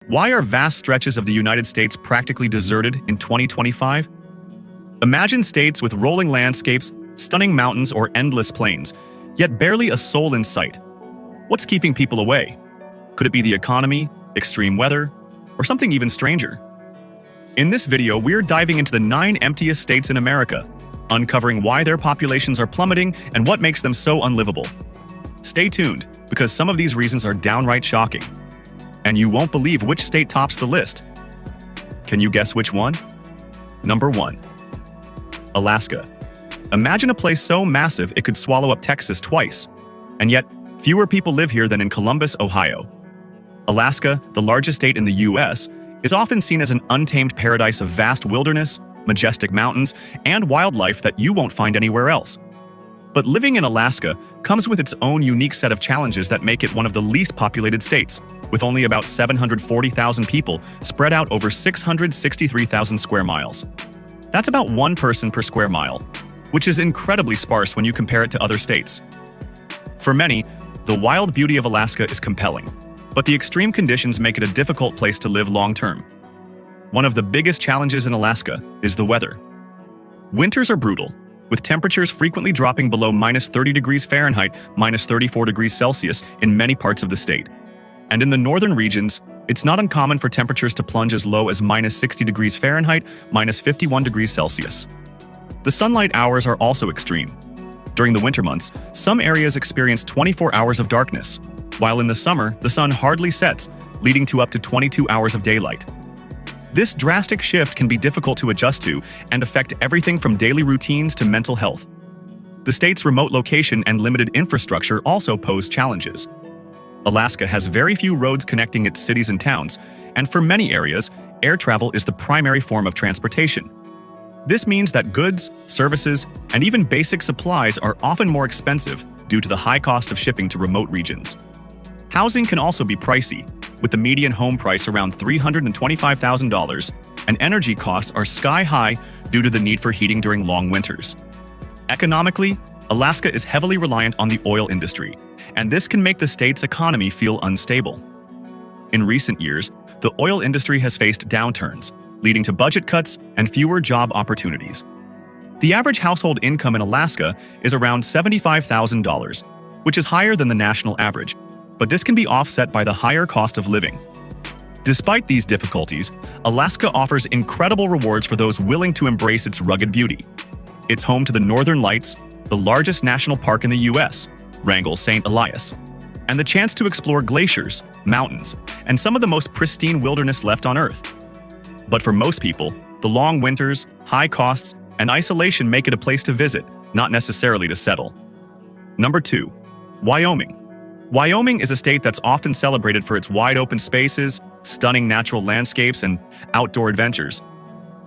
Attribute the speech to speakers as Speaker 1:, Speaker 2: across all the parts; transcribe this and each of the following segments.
Speaker 1: Why are vast stretches of the United States practically deserted in 2025? Imagine states with rolling landscapes, stunning mountains, or endless plains, yet barely a soul in sight. What's keeping people away? Could it be the economy, extreme weather, or something even stranger? In this video, we're diving into the 9 emptiest states in America, uncovering why their populations are plummeting and what makes them so unlivable. Stay tuned, because some of these reasons are downright shocking. And you won't believe which state tops the list. Can you guess which one? Number 1. Alaska. Imagine a place so massive it could swallow up Texas twice. And yet, fewer people live here than in Columbus, Ohio. Alaska, the largest state in the US, is often seen as an untamed paradise of vast wilderness, majestic mountains, and wildlife that you won't find anywhere else. But living in Alaska comes with its own unique set of challenges that make it one of the least populated states, with only about 740,000 people spread out over 663,000 square miles. That's about one person per square mile, which is incredibly sparse when you compare it to other states. For many, the wild beauty of Alaska is compelling, but the extreme conditions make it a difficult place to live long-term. One of the biggest challenges in Alaska is the weather. Winters are brutal, with temperatures frequently dropping below -30 degrees Fahrenheit, -34 degrees Celsius in many parts of the state. And in the northern regions, it's not uncommon for temperatures to plunge as low as -60 degrees Fahrenheit, -51 degrees Celsius. The sunlight hours are also extreme. During the winter months, some areas experience 24 hours of darkness, while in the summer, the sun hardly sets, leading to up to 22 hours of daylight. This drastic shift can be difficult to adjust to and affect everything from daily routines to mental health. The state's remote location and limited infrastructure also pose challenges. Alaska has very few roads connecting its cities and towns, and for many areas, air travel is the primary form of transportation. This means that goods, services, and even basic supplies are often more expensive due to the high cost of shipping to remote regions. Housing can also be pricey, with the median home price around $325,000, and energy costs are sky-high due to the need for heating during long winters. Economically, Alaska is heavily reliant on the oil industry, and this can make the state's economy feel unstable. In recent years, the oil industry has faced downturns, leading to budget cuts and fewer job opportunities. The average household income in Alaska is around $75,000, which is higher than the national average, but this can be offset by the higher cost of living. Despite these difficulties, Alaska offers incredible rewards for those willing to embrace its rugged beauty. It's home to the Northern Lights, the largest national park in the US, Wrangell St. Elias, and the chance to explore glaciers, mountains, and some of the most pristine wilderness left on Earth. But for most people, the long winters, high costs, and isolation make it a place to visit, not necessarily to settle. Number 2. Wyoming. Wyoming is a state that's often celebrated for its wide-open spaces, stunning natural landscapes, and outdoor adventures.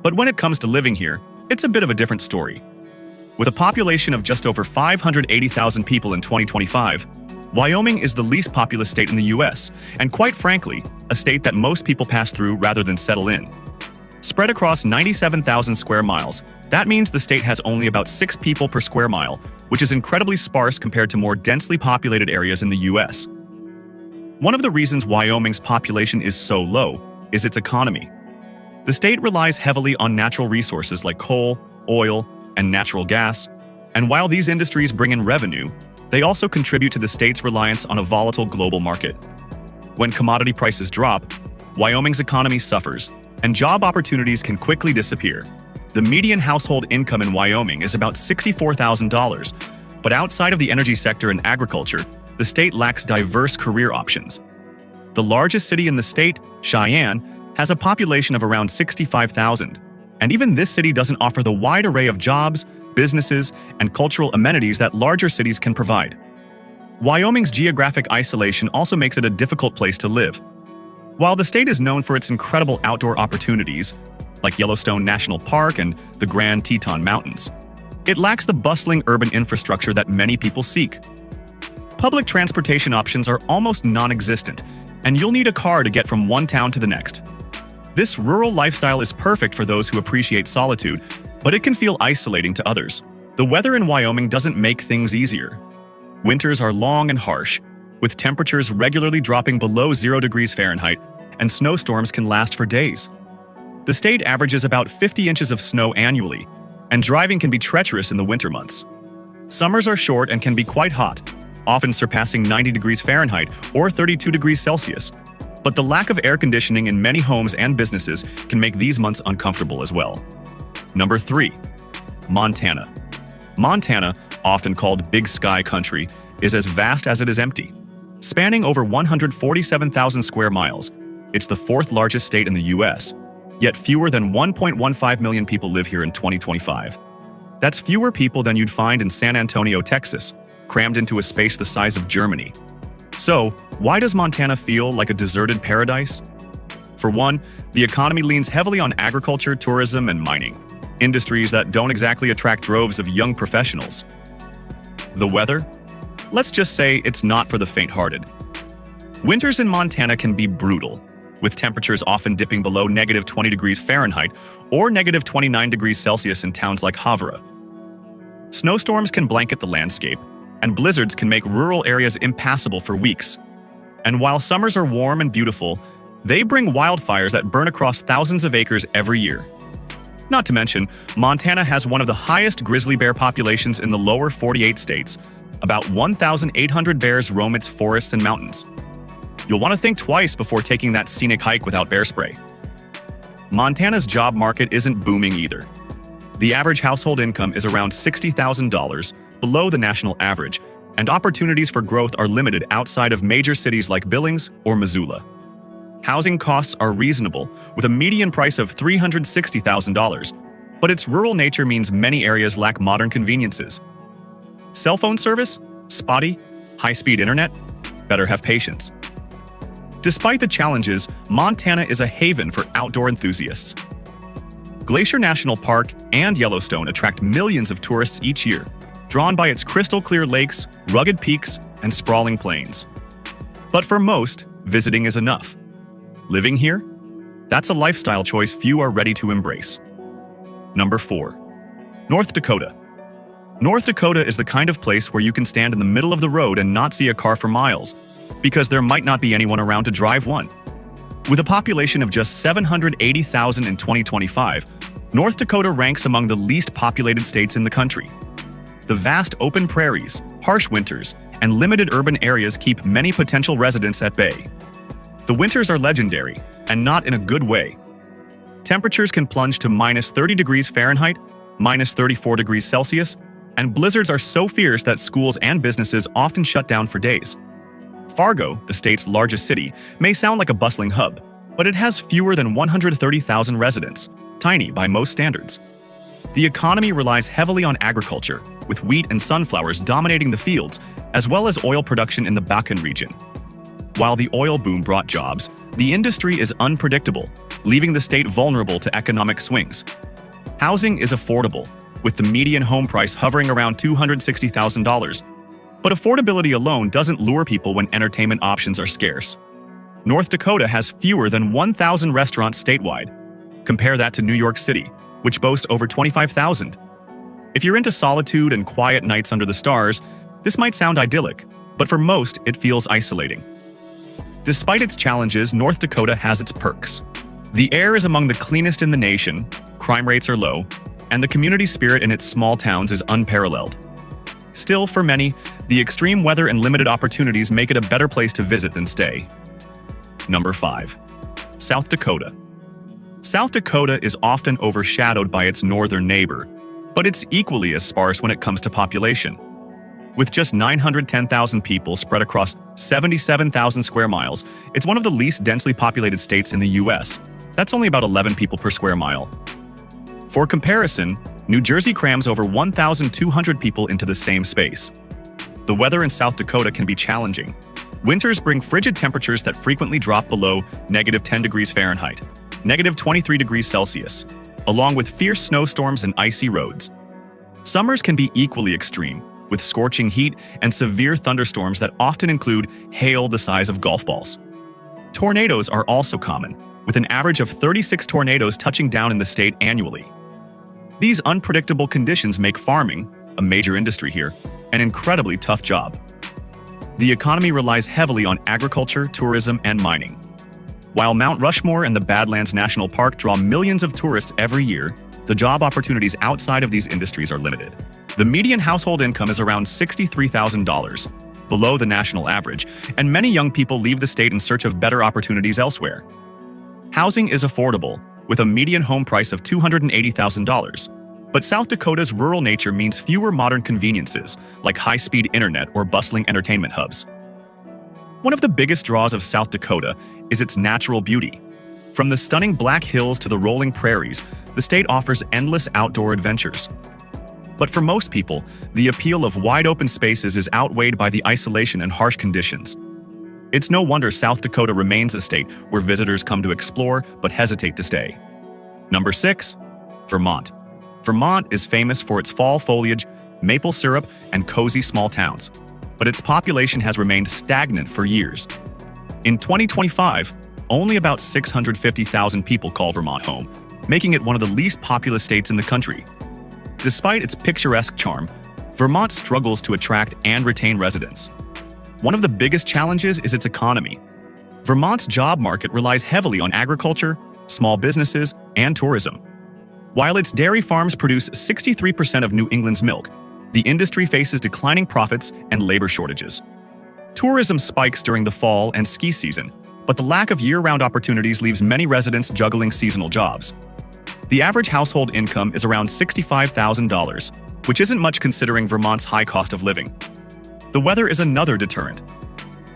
Speaker 1: But when it comes to living here, it's a bit of a different story. With a population of just over 580,000 people in 2025, Wyoming is the least populous state in the US, and quite frankly, a state that most people pass through rather than settle in. Spread across 97,000 square miles, that means the state has only about 6 people per square mile, which is incredibly sparse compared to more densely populated areas in the US. One of the reasons Wyoming's population is so low is its economy. The state relies heavily on natural resources like coal, oil, and natural gas, and while these industries bring in revenue, they also contribute to the state's reliance on a volatile global market. When commodity prices drop, Wyoming's economy suffers, and job opportunities can quickly disappear. The median household income in Wyoming is about $64,000, but outside of the energy sector and agriculture, the state lacks diverse career options. The largest city in the state, Cheyenne, has a population of around 65,000, and even this city doesn't offer the wide array of jobs, businesses, and cultural amenities that larger cities can provide. Wyoming's geographic isolation also makes it a difficult place to live. While the state is known for its incredible outdoor opportunities, like Yellowstone National Park and the Grand Teton Mountains, it lacks the bustling urban infrastructure that many people seek. Public transportation options are almost non-existent, and you'll need a car to get from one town to the next. This rural lifestyle is perfect for those who appreciate solitude, but it can feel isolating to others. The weather in Wyoming doesn't make things easier. Winters are long and harsh, with temperatures regularly dropping below 0 degrees Fahrenheit and snowstorms can last for days. The state averages about 50 inches of snow annually, and driving can be treacherous in the winter months. Summers are short and can be quite hot, often surpassing 90 degrees Fahrenheit or 32 degrees Celsius. But the lack of air conditioning in many homes and businesses can make these months uncomfortable as well. Number 3. Montana. Montana, often called Big Sky Country, is as vast as it is empty. Spanning over 147,000 square miles, it's the fourth largest state in the U.S., yet fewer than 1.15 million people live here in 2025. That's fewer people than you'd find in San Antonio, Texas, crammed into a space the size of Germany. So, why does Montana feel like a deserted paradise? For one, the economy leans heavily on agriculture, tourism, and mining, industries that don't exactly attract droves of young professionals. The weather? Let's just say it's not for the faint-hearted. Winters in Montana can be brutal, with temperatures often dipping below negative 20 degrees Fahrenheit or negative 29 degrees Celsius in towns like Havre. Snowstorms can blanket the landscape, and blizzards can make rural areas impassable for weeks. And while summers are warm and beautiful, they bring wildfires that burn across thousands of acres every year. Not to mention, Montana has one of the highest grizzly bear populations in the lower 48 states. About 1,800 bears roam its forests and mountains. You'll want to think twice before taking that scenic hike without bear spray. Montana's job market isn't booming either. The average household income is around $60,000, below the national average, and opportunities for growth are limited outside of major cities like Billings or Missoula. Housing costs are reasonable, with a median price of $360,000, but its rural nature means many areas lack modern conveniences. Cell phone service? Spotty? High-speed internet? Better have patience. Despite the challenges, Montana is a haven for outdoor enthusiasts. Glacier National Park and Yellowstone attract millions of tourists each year, drawn by its crystal-clear lakes, rugged peaks, and sprawling plains. But for most, visiting is enough. Living here? That's a lifestyle choice few are ready to embrace. Number 4. North Dakota. North Dakota is the kind of place where you can stand in the middle of the road and not see a car for miles, because there might not be anyone around to drive one. With a population of just 780,000 in 2025, North Dakota ranks among the least populated states in the country. The vast open prairies, harsh winters, and limited urban areas keep many potential residents at bay. The winters are legendary, and not in a good way. Temperatures can plunge to minus 30 degrees Fahrenheit, minus 34 degrees Celsius, and blizzards are so fierce that schools and businesses often shut down for days. Fargo, the state's largest city, may sound like a bustling hub, but it has fewer than 130,000 residents, tiny by most standards. The economy relies heavily on agriculture, with wheat and sunflowers dominating the fields, as well as oil production in the Bakken region. While the oil boom brought jobs, the industry is unpredictable, leaving the state vulnerable to economic swings. Housing is affordable, with the median home price hovering around $260,000. But affordability alone doesn't lure people when entertainment options are scarce. North Dakota has fewer than 1,000 restaurants statewide. Compare that to New York City, which boasts over 25,000. If you're into solitude and quiet nights under the stars, this might sound idyllic, but for most, it feels isolating. Despite its challenges, North Dakota has its perks. The air is among the cleanest in the nation, crime rates are low, and the community spirit in its small towns is unparalleled. Still, for many, the extreme weather and limited opportunities make it a better place to visit than stay. Number 5. South Dakota. South Dakota is often overshadowed by its northern neighbor, but it's equally as sparse when it comes to population. With just 910,000 people spread across 77,000 square miles, it's one of the least densely populated states in the U.S. That's only about 11 people per square mile. For comparison, New Jersey crams over 1,200 people into the same space. The weather in South Dakota can be challenging. Winters bring frigid temperatures that frequently drop below negative 10 degrees Fahrenheit, negative 23 degrees Celsius, along with fierce snowstorms and icy roads. Summers can be equally extreme, with scorching heat and severe thunderstorms that often include hail the size of golf balls. Tornadoes are also common, with an average of 36 tornadoes touching down in the state annually. These unpredictable conditions make farming, a major industry here, an incredibly tough job. The economy relies heavily on agriculture, tourism, and mining. While Mount Rushmore and the Badlands National Park draw millions of tourists every year, the job opportunities outside of these industries are limited. The median household income is around $63,000, below the national average, and many young people leave the state in search of better opportunities elsewhere. Housing is affordable, with a median home price of $280,000. But South Dakota's rural nature means fewer modern conveniences, like high-speed internet or bustling entertainment hubs. One of the biggest draws of South Dakota is its natural beauty. From the stunning Black Hills to the rolling prairies, the state offers endless outdoor adventures. But for most people, the appeal of wide-open spaces is outweighed by the isolation and harsh conditions. It's no wonder South Dakota remains a state where visitors come to explore but hesitate to stay. Number 6. Vermont. Vermont is famous for its fall foliage, maple syrup, and cozy small towns. But its population has remained stagnant for years. In 2025, only about 650,000 people call Vermont home, making it one of the least populous states in the country. Despite its picturesque charm, Vermont struggles to attract and retain residents. One of the biggest challenges is its economy. Vermont's job market relies heavily on agriculture, small businesses, and tourism. While its dairy farms produce 63% of New England's milk, the industry faces declining profits and labor shortages. Tourism spikes during the fall and ski season, but the lack of year-round opportunities leaves many residents juggling seasonal jobs. The average household income is around $65,000, which isn't much considering Vermont's high cost of living. The weather is another deterrent.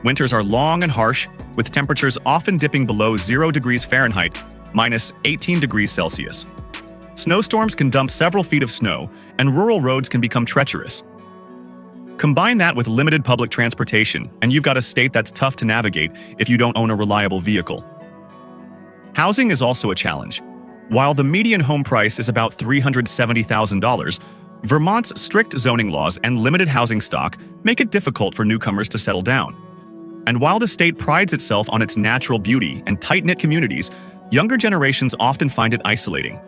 Speaker 1: Winters are long and harsh, with temperatures often dipping below 0 degrees Fahrenheit, minus 18 degrees Celsius. Snowstorms can dump several feet of snow, and rural roads can become treacherous. Combine that with limited public transportation, and you've got a state that's tough to navigate if you don't own a reliable vehicle. Housing is also a challenge. While the median home price is about $370,000, Vermont's strict zoning laws and limited housing stock make it difficult for newcomers to settle down. And while the state prides itself on its natural beauty and tight-knit communities, younger generations often find it isolating.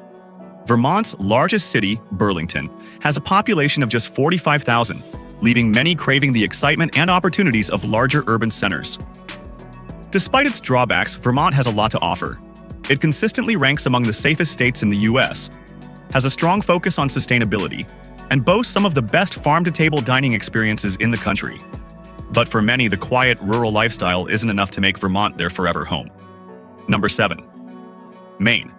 Speaker 1: Vermont's largest city, Burlington, has a population of just 45,000, leaving many craving the excitement and opportunities of larger urban centers. Despite its drawbacks, Vermont has a lot to offer. It consistently ranks among the safest states in the U.S., has a strong focus on sustainability, and boasts some of the best farm-to-table dining experiences in the country. But for many, the quiet, rural lifestyle isn't enough to make Vermont their forever home. Number 7. Maine.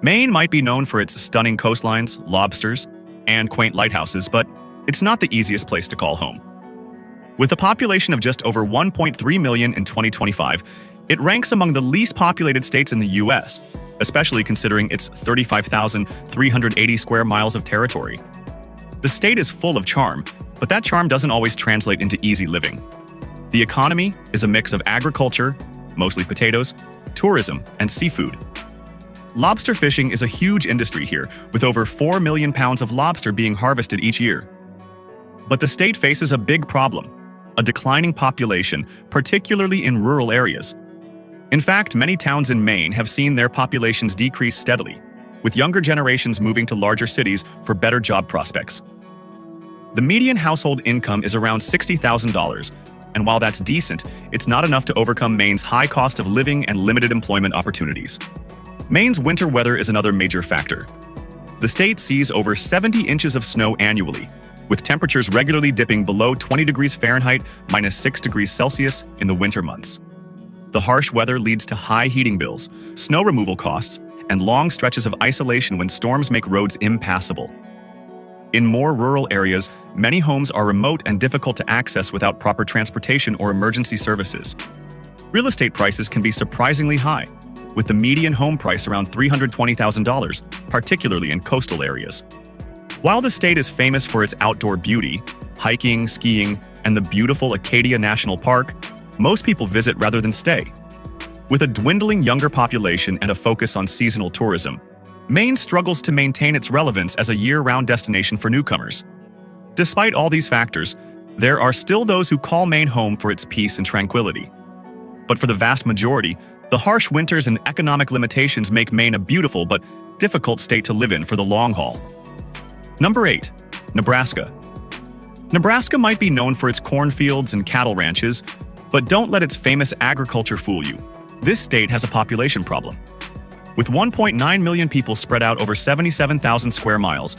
Speaker 1: Maine might be known for its stunning coastlines, lobsters, and quaint lighthouses, but it's not the easiest place to call home. With a population of just over 1.3 million in 2025, it ranks among the least populated states in the U.S., especially considering its 35,380 square miles of territory. The state is full of charm, but that charm doesn't always translate into easy living. The economy is a mix of agriculture, mostly potatoes, tourism, and seafood. Lobster fishing is a huge industry here, with over 4 million pounds of lobster being harvested each year. But the state faces a big problem: a declining population, particularly in rural areas. In fact, many towns in Maine have seen their populations decrease steadily, with younger generations moving to larger cities for better job prospects. The median household income is around $60,000, and while that's decent, it's not enough to overcome Maine's high cost of living and limited employment opportunities. Maine's winter weather is another major factor. The state sees over 70 inches of snow annually, with temperatures regularly dipping below 20 degrees Fahrenheit, minus 6 degrees Celsius in the winter months. The harsh weather leads to high heating bills, snow removal costs, and long stretches of isolation when storms make roads impassable. In more rural areas, many homes are remote and difficult to access without proper transportation or emergency services. Real estate prices can be surprisingly high, with the median home price around $320,000, particularly in coastal areas. While the state is famous for its outdoor beauty, hiking, skiing, and the beautiful Acadia National Park, most people visit rather than stay. With a dwindling younger population and a focus on seasonal tourism, Maine struggles to maintain its relevance as a year-round destination for newcomers. Despite all these factors, there are still those who call Maine home for its peace and tranquility. But for the vast majority, the harsh winters and economic limitations make Maine a beautiful but difficult state to live in for the long haul. Number 8. Nebraska. Nebraska might be known for its cornfields and cattle ranches, but don't let its famous agriculture fool you. This state has a population problem. With 1.9 million people spread out over 77,000 square miles,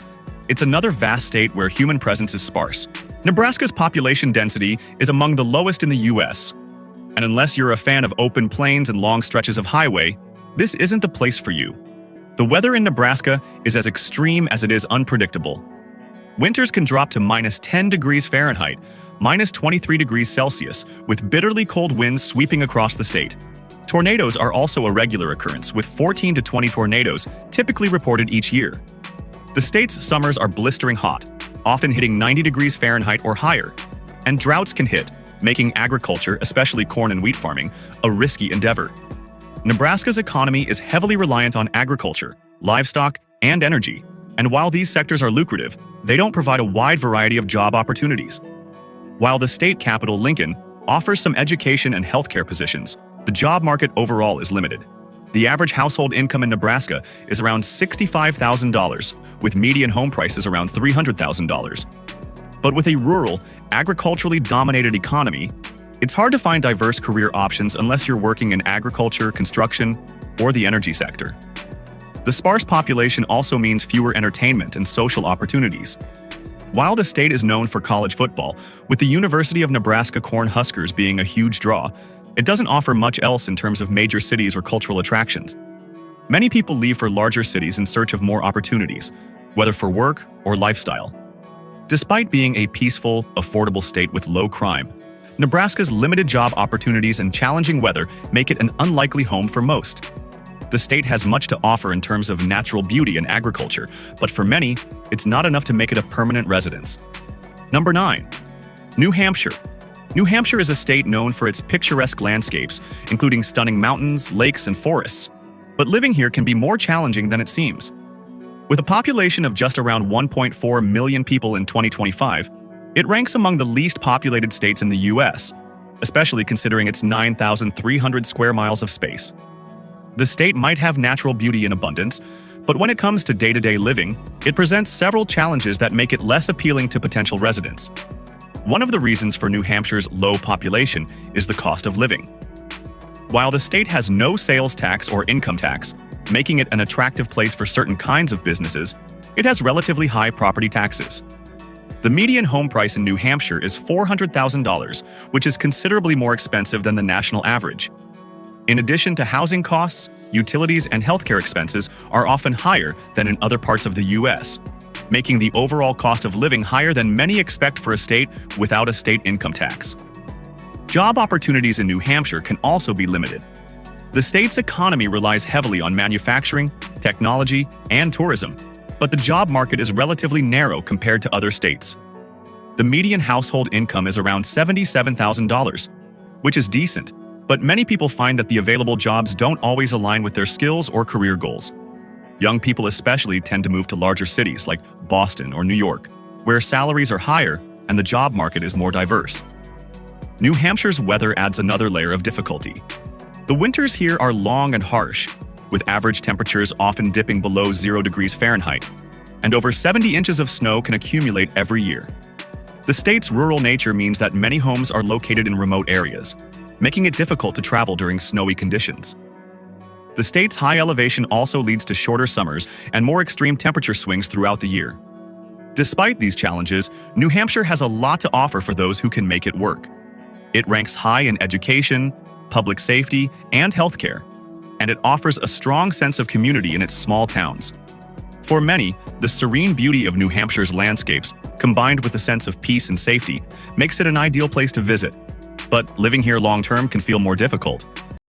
Speaker 1: it's another vast state where human presence is sparse. Nebraska's population density is among the lowest in the U.S., and unless you're a fan of open plains and long stretches of highway, this isn't the place for you. The weather in Nebraska is as extreme as it is unpredictable. Winters can drop to -10 degrees Fahrenheit, -23 degrees Celsius, with bitterly cold winds sweeping across the state. Tornadoes are also a regular occurrence, with 14 to 20 tornadoes typically reported each year. The state's summers are blistering hot, often hitting 90 degrees Fahrenheit or higher, and droughts can hit, making agriculture, especially corn and wheat farming, a risky endeavor. Nebraska's economy is heavily reliant on agriculture, livestock, and energy, and while these sectors are lucrative, they don't provide a wide variety of job opportunities. While the state capital, Lincoln, offers some education and healthcare positions, the job market overall is limited. The average household income in Nebraska is around $65,000, with median home prices around $300,000. But with a rural, agriculturally dominated economy, it's hard to find diverse career options unless you're working in agriculture, construction, or the energy sector. The sparse population also means fewer entertainment and social opportunities. While the state is known for college football, with the University of Nebraska Cornhuskers being a huge draw, it doesn't offer much else in terms of major cities or cultural attractions. Many people leave for larger cities in search of more opportunities, whether for work or lifestyle. Despite being a peaceful, affordable state with low crime, Nebraska's limited job opportunities and challenging weather make it an unlikely home for most. The state has much to offer in terms of natural beauty and agriculture, but for many, it's not enough to make it a permanent residence. Number 9. New Hampshire. New Hampshire is a state known for its picturesque landscapes, including stunning mountains, lakes, and forests. But living here can be more challenging than it seems. With a population of just around 1.4 million people in 2025, it ranks among the least populated states in the U.S., especially considering its 9,300 square miles of space. The state might have natural beauty in abundance, but when it comes to day-to-day living, it presents several challenges that make it less appealing to potential residents. One of the reasons for New Hampshire's low population is the cost of living. While the state has no sales tax or income tax, making it an attractive place for certain kinds of businesses, it has relatively high property taxes. The median home price in New Hampshire is $400,000, which is considerably more expensive than the national average. In addition to housing costs, utilities and healthcare expenses are often higher than in other parts of the U.S., making the overall cost of living higher than many expect for a state without a state income tax. Job opportunities in New Hampshire can also be limited. The state's economy relies heavily on manufacturing, technology, and tourism, but the job market is relatively narrow compared to other states. The median household income is around $77,000, which is decent, but many people find that the available jobs don't always align with their skills or career goals. Young people especially tend to move to larger cities like Boston or New York, where salaries are higher and the job market is more diverse. New Hampshire's weather adds another layer of difficulty. The winters here are long and harsh, with average temperatures often dipping below 0 degrees Fahrenheit, and over 70 inches of snow can accumulate every year. The state's rural nature means that many homes are located in remote areas, making it difficult to travel during snowy conditions. The state's high elevation also leads to shorter summers and more extreme temperature swings throughout the year. Despite these challenges, New Hampshire has a lot to offer for those who can make it work. It ranks high in education, public safety, and healthcare, and it offers a strong sense of community in its small towns. For many, the serene beauty of New Hampshire's landscapes, combined with a sense of peace and safety, makes it an ideal place to visit. But living here long-term can feel more difficult.